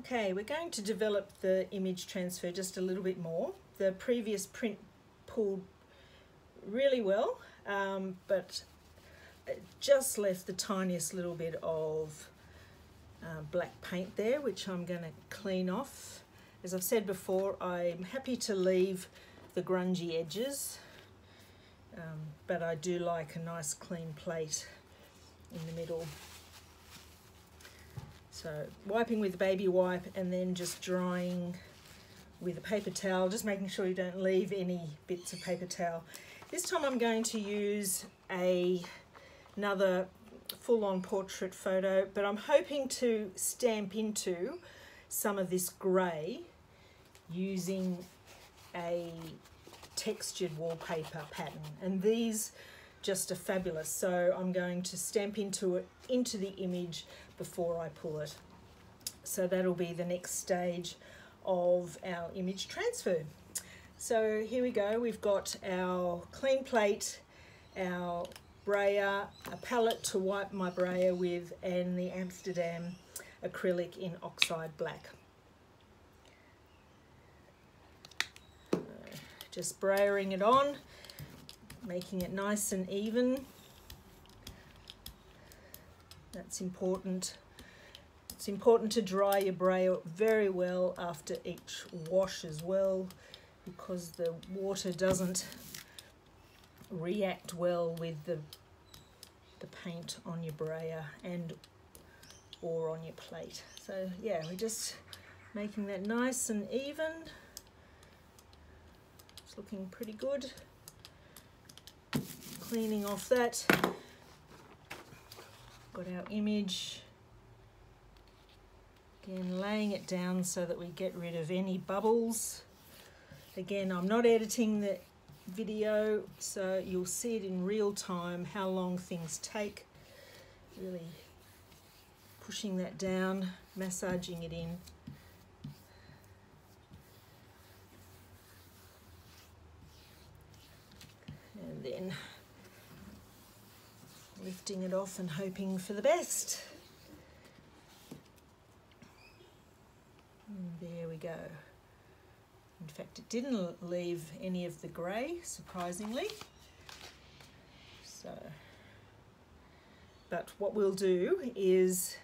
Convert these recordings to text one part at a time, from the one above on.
Okay, we're going to develop the image transfer just a little bit more. The previous print pulled really well, but it just left the tiniest little bit of black paint there, which I'm going to clean off. As I've said before, I'm happy to leave the grungy edges, but I do like a nice clean plate in the middle. So wiping with a baby wipe and then just drying with a paper towel, just making sure you don't leave any bits of paper towel. This time I'm going to use another full-on portrait photo, but I'm hoping to stamp into some of this grey using a textured wallpaper pattern, and these just are fabulous. So I'm going to stamp into the image before I pull it. So that'll be the next stage of our image transfer. So here we go, we've got our clean plate, our brayer, a palette to wipe my brayer with, and the Amsterdam acrylic in oxide black. Just brayering it on, making it nice and even. That's important. It's important to dry your brayer very well after each wash as well, because the water doesn't react well with the paint on your brayer or on your plate. So yeah, we're just making that nice and even. It's looking pretty good. Cleaning off that. Got our image. Again, laying it down so that we get rid of any bubbles. Again, I'm not editing the video, so you'll see it in real time how long things take. Really pushing that down, massaging it in. And then lifting it off and hoping for the best. And there we go. In fact, it didn't leave any of the grey, surprisingly. So, but what we'll do is,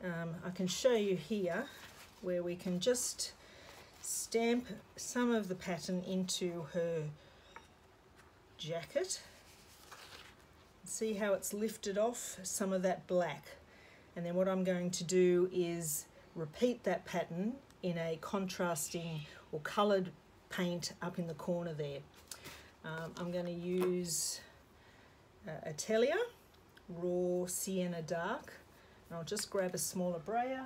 I can show you here where we can just stamp some of the pattern into her jacket. See how it's lifted off some of that black. And then what I'm going to do is repeat that pattern in a contrasting or coloured paint up in the corner there. I'm going to use Atelier Raw Sienna Dark, and I'll just grab a smaller brayer.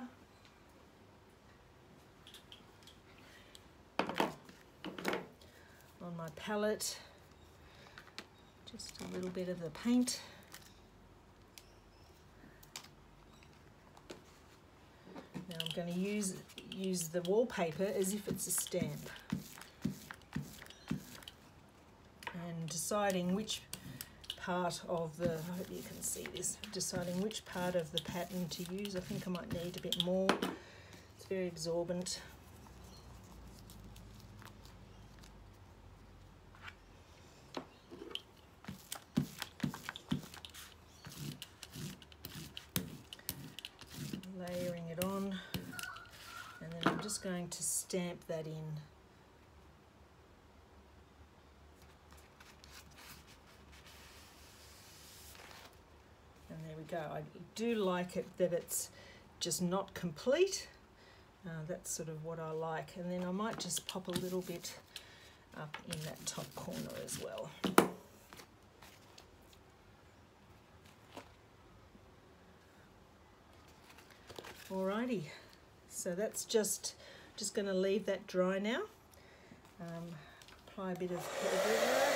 On my palette, just a little bit of the paint. Now I'm going to use the wallpaper as if it's a stamp, and deciding which part of the, I hope you can see this, deciding which part of the pattern to use. I think I might need a bit more. It's very absorbent. Layering it on, and then I'm just going to stamp that in. And there we go. I do like it that it's just not complete. That's sort of what I like. And then I might just pop a little bit up in that top corner as well. Alrighty, so that's just going to leave that dry now. Apply a bit of hairdryer.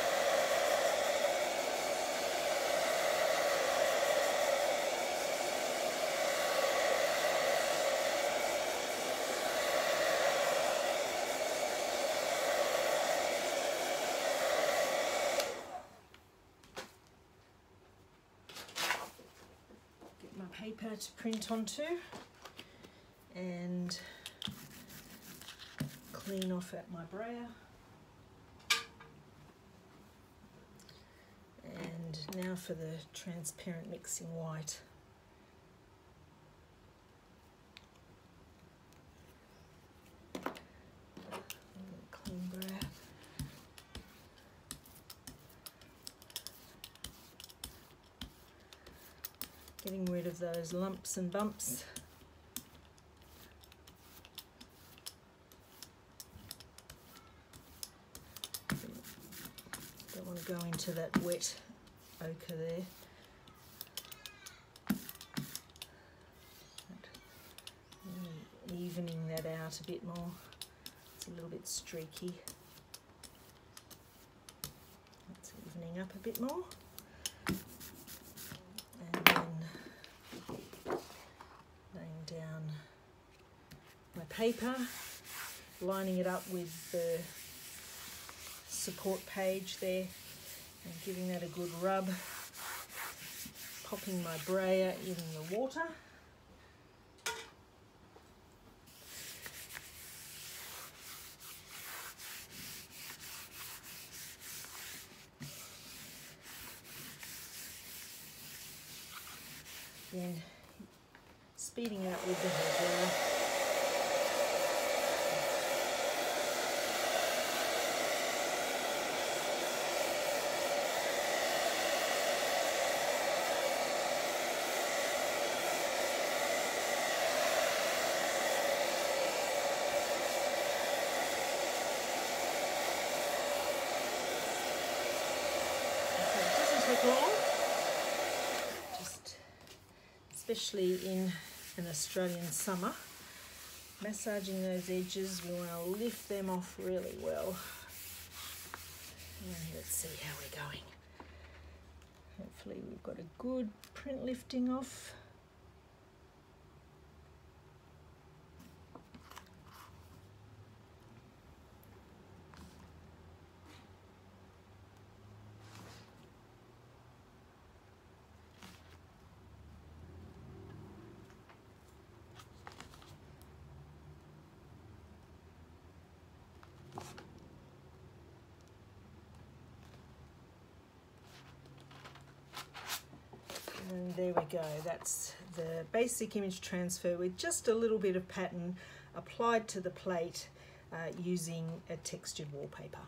Get my paper to print onto. and clean off at my brayer. And now for the transparent mixing white. Clean brayer. Getting rid of those lumps and bumps. Don't want to go into that wet ochre there. Really evening that out a bit more. It's a little bit streaky. It's evening up a bit more. And then laying down my paper, lining it up with the support page there and giving that a good rub, popping my brayer in the water. Then speeding it up with the hairdryer. Long, just especially in an Australian summer, massaging those edges, we want to lift them off really well. And let's see how we're going. Hopefully we've got a good print lifting off. And there we go, that's the basic image transfer with just a little bit of pattern applied to the plate using a textured wallpaper.